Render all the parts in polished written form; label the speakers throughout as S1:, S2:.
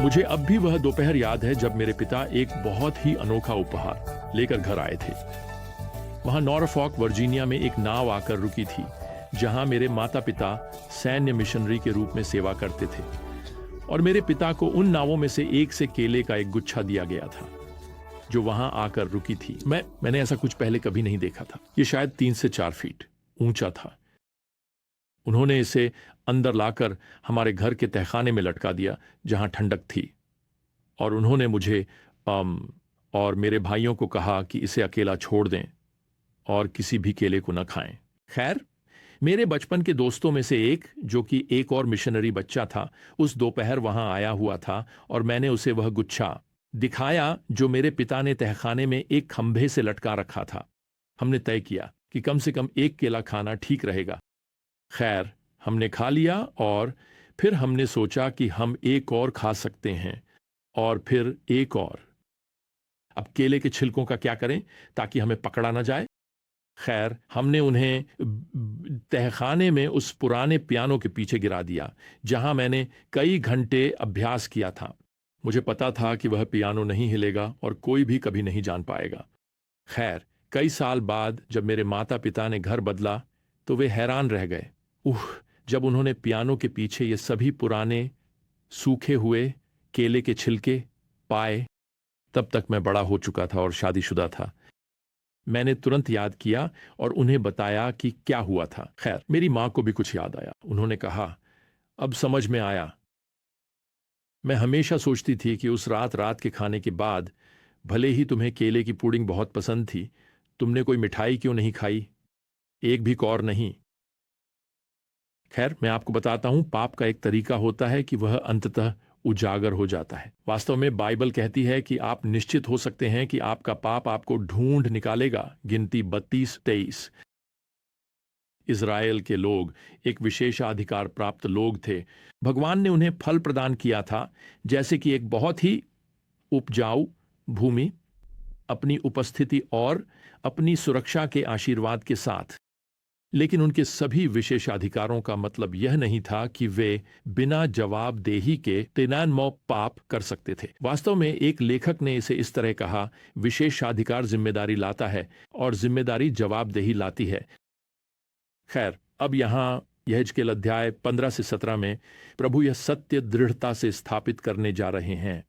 S1: मुझे अब भी वह दोपहर याद है जब मेरे पिता एक बहुत ही अनोखा उपहार लेकर घर आए थे। वहां नॉरफॉक वर्जीनिया में एक नाव आकर रुकी थी, जहां मेरे माता पिता सैन्य मिशनरी के रूप में सेवा करते थे, और मेरे पिता को उन नावों में से एक से केले का एक गुच्छा दिया गया था जो वहां आकर रुकी थी। मैंने ऐसा कुछ पहले कभी नहीं देखा था। यह शायद 3 से 4 फीट ऊंचा था। उन्होंने इसे अंदर लाकर हमारे घर के तहखाने में लटका दिया जहां ठंडक थी, और उन्होंने मुझे और मेरे भाइयों को कहा कि इसे अकेला छोड़ दें और किसी भी केले को न खाएं। खैर, मेरे बचपन के दोस्तों में से एक, जो कि एक और मिशनरी बच्चा था, उस दोपहर वहां आया हुआ था, और मैंने उसे वह गुच्छा दिखाया जो मेरे पिता ने तहखाने में एक खंभे से लटका रखा था। हमने तय किया कि कम से कम एक केला खाना ठीक रहेगा। खैर, हमने खा लिया, और फिर हमने सोचा कि हम एक और खा सकते हैं, और फिर एक और। अब केले के छिलकों का क्या करें ताकि हमें पकड़ा ना जाए? खैर, हमने उन्हें तहखाने में उस पुराने पियानो के पीछे गिरा दिया जहां मैंने कई घंटे अभ्यास किया था। मुझे पता था कि वह पियानो नहीं हिलेगा और कोई भी कभी नहीं जान पाएगा। खैर, कई साल बाद जब मेरे माता पिता ने घर बदला तो वे हैरान रह गए। जब उन्होंने पियानो के पीछे ये सभी पुराने सूखे हुए केले के छिलके पाए, तब तक मैं बड़ा हो चुका था और शादीशुदा था। मैंने तुरंत याद किया और उन्हें बताया कि क्या हुआ था। खैर, मेरी मां को भी कुछ याद आया। उन्होंने कहा, अब समझ में आया। मैं हमेशा सोचती थी कि उस रात के खाने के बाद, भले ही तुम्हें केले की पुडिंग बहुत पसंद थी, तुमने कोई मिठाई क्यों नहीं खाई? एक भी कौर नहीं। खैर, मैं आपको बताता हूं, पाप का एक तरीका होता है कि वह अंततः उजागर हो जाता है। वास्तव में बाइबल कहती है कि आप निश्चित हो सकते हैं कि आपका पाप आपको ढूंढ निकालेगा। गिनती 32-23। इज़राइल के लोग एक विशेषाधिकार प्राप्त लोग थे। भगवान ने उन्हें फल प्रदान किया था, जैसे कि एक बहुत ही उपजाऊ भूमि, अपनी उपस्थिति और अपनी सुरक्षा के आशीर्वाद के साथ। लेकिन उनके सभी विशेषाधिकारों का मतलब यह नहीं था कि वे बिना जवाबदेही के तिनान्मो पाप कर सकते थे। वास्तव में एक लेखक ने इसे इस तरह कहा, विशेषाधिकार जिम्मेदारी लाता है और जिम्मेदारी जवाबदेही लाती है। खैर, अब यहां यहेजकेल अध्याय 15 से 17 में प्रभु यह सत्य दृढ़ता से स्थापित करने जा रहे हैं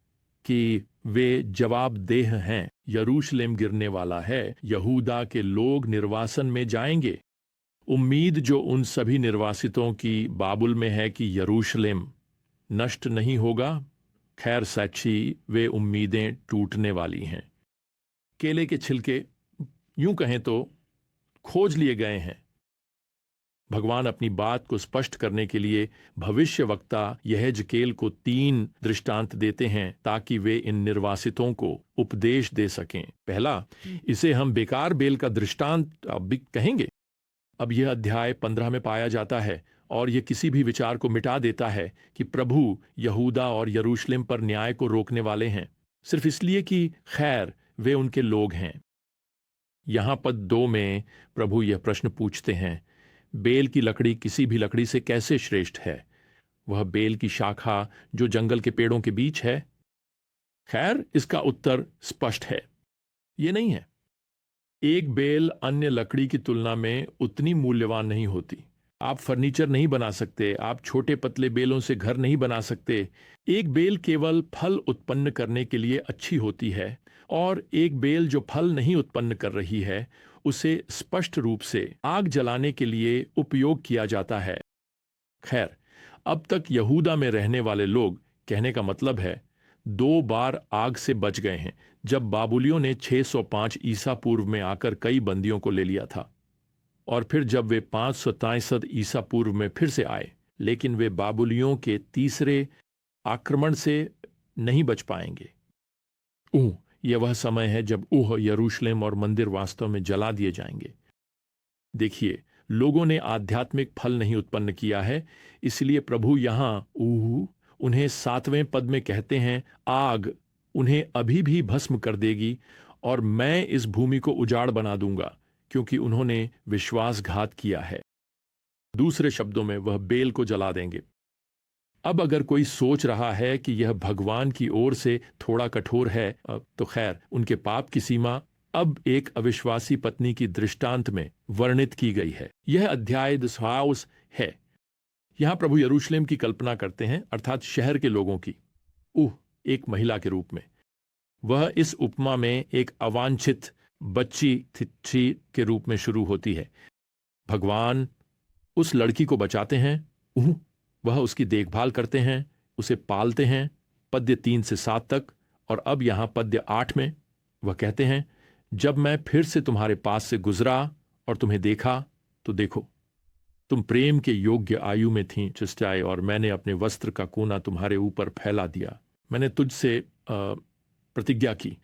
S1: कि वे जवाबदेह हैं। यरूशलेम गिरने वाला है, यहूदा के लोग निर्वासन में जाएंगे। उम्मीद जो उन सभी निर्वासितों की बाबुल में है कि यरूशलेम नष्ट नहीं होगा, खैर सच्ची वे उम्मीदें टूटने वाली हैं। केले के छिलके यूं कहें तो खोज लिए गए हैं। भगवान अपनी बात को स्पष्ट करने के लिए भविष्यवक्ता यहेजकेल को 3 दृष्टांत देते हैं ताकि वे इन निर्वासितों को उपदेश दे सकें। पहला, इसे हम बेकार बेल का दृष्टांत भी कहेंगे। अब यह अध्याय 15 में पाया जाता है, और यह किसी भी विचार को मिटा देता है कि प्रभु यहूदा और यरूशलेम पर न्याय को रोकने वाले हैं, सिर्फ इसलिए कि खैर वे उनके लोग हैं। यहां पद 2 में प्रभु यह प्रश्न पूछते हैं, बेल की लकड़ी किसी भी लकड़ी से कैसे श्रेष्ठ है? वह बेल की शाखा जो जंगल के पेड़ों के बीच है। खैर, इसका उत्तर स्पष्ट है, यह नहीं है। एक बेल अन्य लकड़ी की तुलना में उतनी मूल्यवान नहीं होती। आप फर्नीचर नहीं बना सकते, आप छोटे पतले बेलों से घर नहीं बना सकते। एक बेल केवल फल उत्पन्न करने के लिए अच्छी होती है, और एक बेल जो फल नहीं उत्पन्न कर रही है, उसे स्पष्ट रूप से आग जलाने के लिए उपयोग किया जाता है। खैर, अब तक यहूदा में रहने वाले लोग, कहने का मतलब है, 2 बार आग से बच गए हैं। जब बाबुलियों ने 605 ईसा पूर्व में आकर कई बंदियों को ले लिया था, और फिर जब वे 563 ईसा पूर्व में फिर से आए, लेकिन वे बाबुलियों के तीसरे आक्रमण से नहीं बच पाएंगे। यह वह समय है जब यरूशलेम और मंदिर वास्तव में जला दिए जाएंगे। देखिए, लोगों ने आध्यात्मिक फल नहीं उत्पन्न किया है, इसलिए प्रभु यहां उन्हें 7वें पद में कहते हैं, आग उन्हें अभी भी भस्म कर देगी, और मैं इस भूमि को उजाड़ बना दूंगा, क्योंकि उन्होंने विश्वासघात किया है। दूसरे शब्दों में, वह बेल को जला देंगे। अब अगर कोई सोच रहा है कि यह भगवान की ओर से थोड़ा कठोर है, तो खैर, उनके पाप की सीमा अब एक अविश्वासी पत्नी की दृष्टांत में वर्णित की गई है। यह अध्याय दिस हाउस है। यहां प्रभु यरूशलेम की कल्पना करते हैं, अर्थात शहर के लोगों की, एक महिला के रूप में। वह इस उपमा में एक अवांछित बच्ची थी के रूप में शुरू होती है। भगवान उस लड़की को बचाते हैं, वह उसकी देखभाल करते हैं, उसे पालते हैं, पद्य 3 से 7 तक। और अब यहां पद्य 8 में वह कहते हैं, जब मैं फिर से तुम्हारे पास से गुजरा और तुम्हें देखा, तो देखो, तुम प्रेम के योग्य आयु में थीं चिस्टाए, और मैंने अपने वस्त्र का कोना तुम्हारे ऊपर फैला दिया। मैंने तुझसे प्रतिज्ञा की,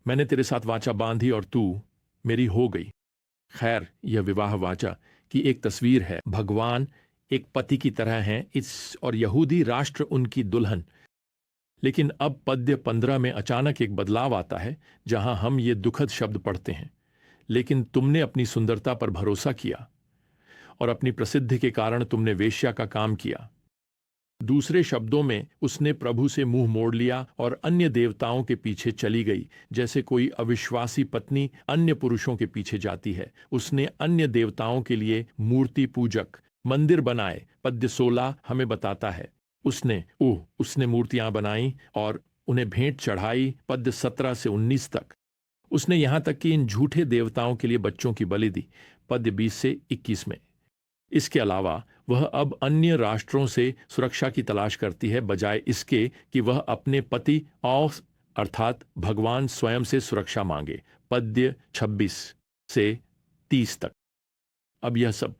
S1: मैंने तेरे साथ वाचा बांधी और तू मेरी हो गई। खैर, यह विवाह वाचा की एक तस्वीर है। भगवान एक पति की तरह हैं और यहूदी राष्ट्र उनकी दुल्हन। लेकिन अब पद्य 15 में अचानक एक बदलाव आता है, जहां हम ये दुखद शब्द पढ़ते हैं, लेकिन तुमने अपनी सुंदरता पर भरोसा किया और अपनी प्रसिद्धि के कारण तुमने वेश्या का काम किया। दूसरे शब्दों में, उसने प्रभु से मुंह मोड़ लिया और अन्य देवताओं के पीछे चली गई, जैसे कोई अविश्वासी पत्नी अन्य पुरुषों के पीछे जाती है। उसने अन्य देवताओं के लिए मूर्ति पूजक मंदिर बनाए, पद्य 16 हमें बताता है। उसने मूर्तियां बनाई और उन्हें भेंट चढ़ाई, पद्य 17 से 19 तक। उसने यहां तक कि इन झूठे देवताओं के लिए बच्चों की बलि दी, पद्य 20 से 21 में। इसके अलावा वह अब अन्य राष्ट्रों से सुरक्षा की तलाश करती है, बजाय इसके कि वह अपने पति और अर्थात भगवान स्वयं से सुरक्षा मांगे, पद्य 26 से 30 तक। अब यह सब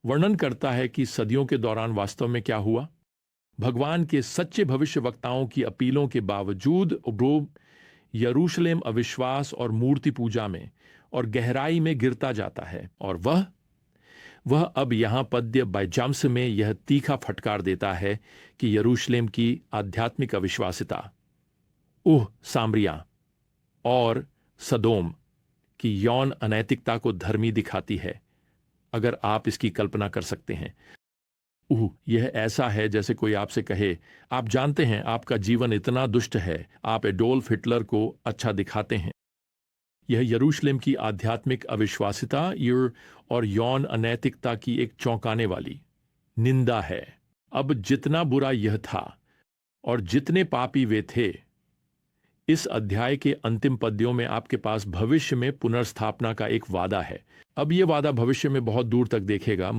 S1: वर्णन करता है कि सदियों के दौरान वास्तव में क्या हुआ। भगवान के सच्चे भविष्यवक्ताओं की अपीलों के बावजूद यरूशलेम अविश्वास और मूर्ति पूजा में और गहराई में गिरता जाता है, और वह अब यहां पद्य 22 में यह तीखा फटकार देता है कि यरूशलेम की आध्यात्मिक अविश्वासिता, सामरिया और सदोम की यौन अनैतिकता को धर्मी दिखाती है, अगर आप इसकी कल्पना कर सकते हैं। यह ऐसा है जैसे कोई आपसे कहे, आप जानते हैं आपका जीवन इतना दुष्ट है, आप एडोल्फ हिटलर को अच्छा दिखाते हैं। यह यरूशलेम की आध्यात्मिक अविश्वासिता और यौन अनैतिकता की एक चौंकाने वाली निंदा है। अब जितना बुरा यह था और जितने पापी वे थे, इस अध्याय के अंतिम पद्यों में आपके पास भविष्य में पुनर्स्थापना का एक वादा है। अब यह वादा भविष्य में बहुत दूर तक देखेगा,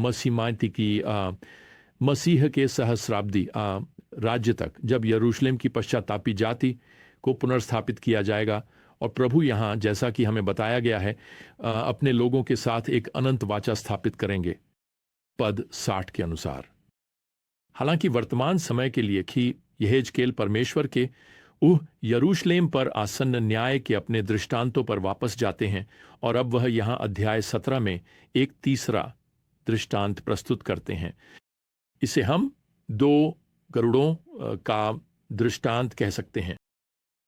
S1: मसीह के सहस्राब्दी राज्य तक, जब यरूशलेम की पश्चातापी जाति को पुनर्स्थापित किया जाएगा और प्रभु यहां, जैसा कि हमें बताया गया है, अपने लोगों के साथ एक अनंत वाचा स्थापित करेंगे, पद 60 के अनुसार। हालांकि वर्तमान समय के लिए कि यहेजकेल परमेश्वर के यरूशलेम पर आसन्न न्याय के अपने दृष्टांतों पर वापस जाते हैं, और अब वह यहां अध्याय 17 में एक तीसरा दृष्टांत प्रस्तुत करते हैं। इसे हम 2 गरुड़ों का दृष्टांत कह सकते हैं।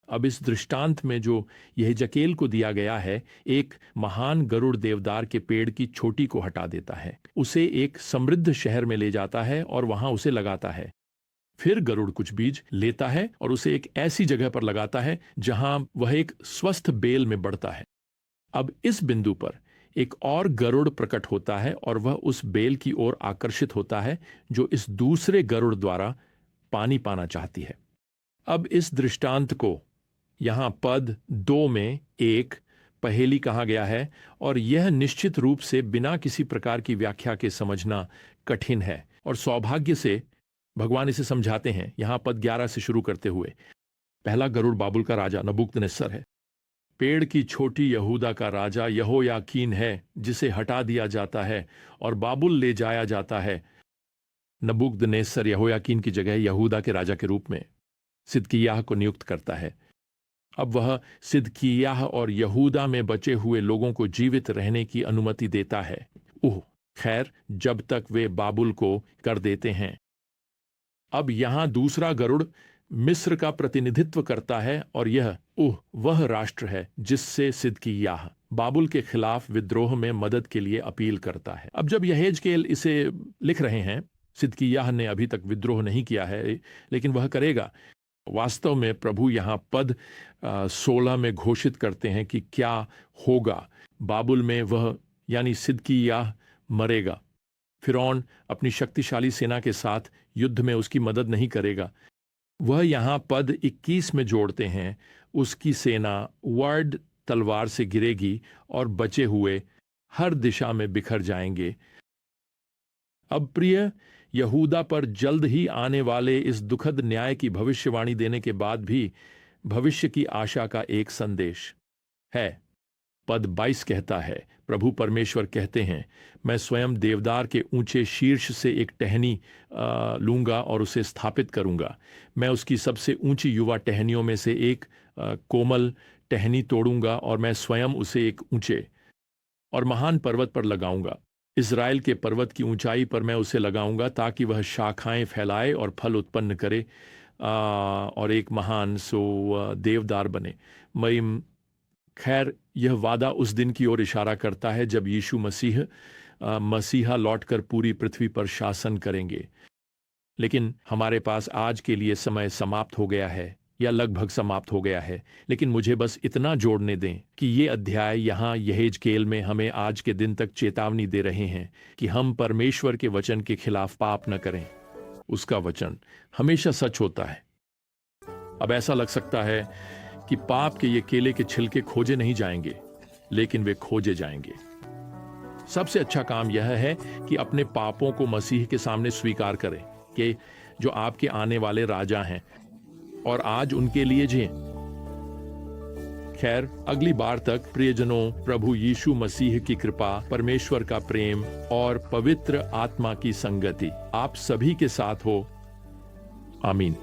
S1: अब इस दृष्टांत में जो यहेजकेल को दिया गया है, एक महान गरुड़ देवदार के पेड़ की छोटी को हटा देता है, उसे एक समृद्ध शहर में ले जाता है और वहां उसे लगाता है। फिर गरुड़ कुछ बीज लेता है और उसे एक ऐसी जगह पर लगाता है जहां वह एक स्वस्थ बेल में बढ़ता है। अब इस बिंदु पर एक और गरुड़ प्रकट होता है और वह उस बेल की ओर आकर्षित होता है जो इस दूसरे गरुड़ द्वारा पानी पाना चाहती है। अब इस दृष्टांत को यहां पद 2 में एक पहेली कहा गया है, और यह निश्चित रूप से बिना किसी प्रकार की व्याख्या के समझना कठिन है, और सौभाग्य से भगवान इसे समझाते हैं। यहां पद 11 से शुरू करते हुए, पहला गरुड़ बाबुल का राजा नबूकदनेस्सर है। पेड़ की छोटी यहूदा का राजा यहोयाकीन है, जिसे हटा दिया जाता है और बाबुल ले जाया जाता है। नबूकदनेस्सर यहोयाकीन की जगह यहूदा के राजा के रूप में सिदकिय्याह को नियुक्त करता है। अब वह सिदकिय्याह और यहूदा में बचे हुए लोगों को जीवित रहने की अनुमति देता है, खैर जब तक वे बाबुल को कर देते हैं। अब यहां दूसरा गरुड़ मिस्र का प्रतिनिधित्व करता है, और यह वह राष्ट्र है जिससे सिदकिय्याह बाबुल के खिलाफ विद्रोह में मदद के लिए अपील करता है। अब जब यहेजकेल इसे लिख रहे हैं, सिदकिय्याह ने अभी तक विद्रोह नहीं किया है, लेकिन वह करेगा। वास्तव में प्रभु यहाँ पद 16 में घोषित करते हैं कि क्या होगा। बाबुल में वह यानी सिदकिय्याह मरेगा। फिरौन अपनी शक्तिशाली सेना के साथ युद्ध में उसकी मदद नहीं करेगा। वह यहाँ पद 21 में जोड़ते हैं, उसकी सेना वर्ड तलवार से गिरेगी और बचे हुए हर दिशा में बिखर जाएंगे। अब प्रिय, यहूदा पर जल्द ही आने वाले इस दुखद न्याय की भविष्यवाणी देने के बाद भी भविष्य की आशा का एक संदेश है। पद 22 कहता है, प्रभु परमेश्वर कहते हैं, मैं स्वयं देवदार के ऊंचे शीर्ष से एक टहनी लूंगा और उसे स्थापित करूंगा। मैं उसकी सबसे ऊंची युवा टहनियों में से एक कोमल टहनी तोड़ूंगा और मैं स्वयं उसे एक ऊंचे और महान पर्वत पर लगाऊंगा। इज़राइल के पर्वत की ऊंचाई पर मैं उसे लगाऊंगा ताकि वह शाखाएं फैलाए और फल उत्पन्न करे और एक महान देवदार बने। खैर, यह वादा उस दिन की ओर इशारा करता है जब यीशु मसीहा लौटकर पूरी पृथ्वी पर शासन करेंगे। लेकिन हमारे पास आज के लिए समय समाप्त हो गया है या लगभग समाप्त हो गया है। लेकिन मुझे बस इतना जोड़ने दें कि ये अध्याय यहाँ यहेजकेल में हमें आज के दिन तक चेतावनी दे रहे हैं कि हम परमेश्वर के वचन के खिलाफ पाप न करें। उसका वचन हमेशा सच होता है। अब ऐसा लग सकता है कि पाप के ये केले के छिलके खोजे नहीं जाएंगे, लेकिन वे खोजे जाएंगे। सबसे अच्छा काम यह है कि अपने पापों को मसीह के सामने स्वीकार करें कि जो आपके आने वाले राजा हैं, और आज उनके लिए जिएं। खैर, अगली बार तक प्रियजनों, प्रभु यीशु मसीह की कृपा, परमेश्वर का प्रेम और पवित्र आत्मा की संगति आप सभी के साथ हो। आमीन।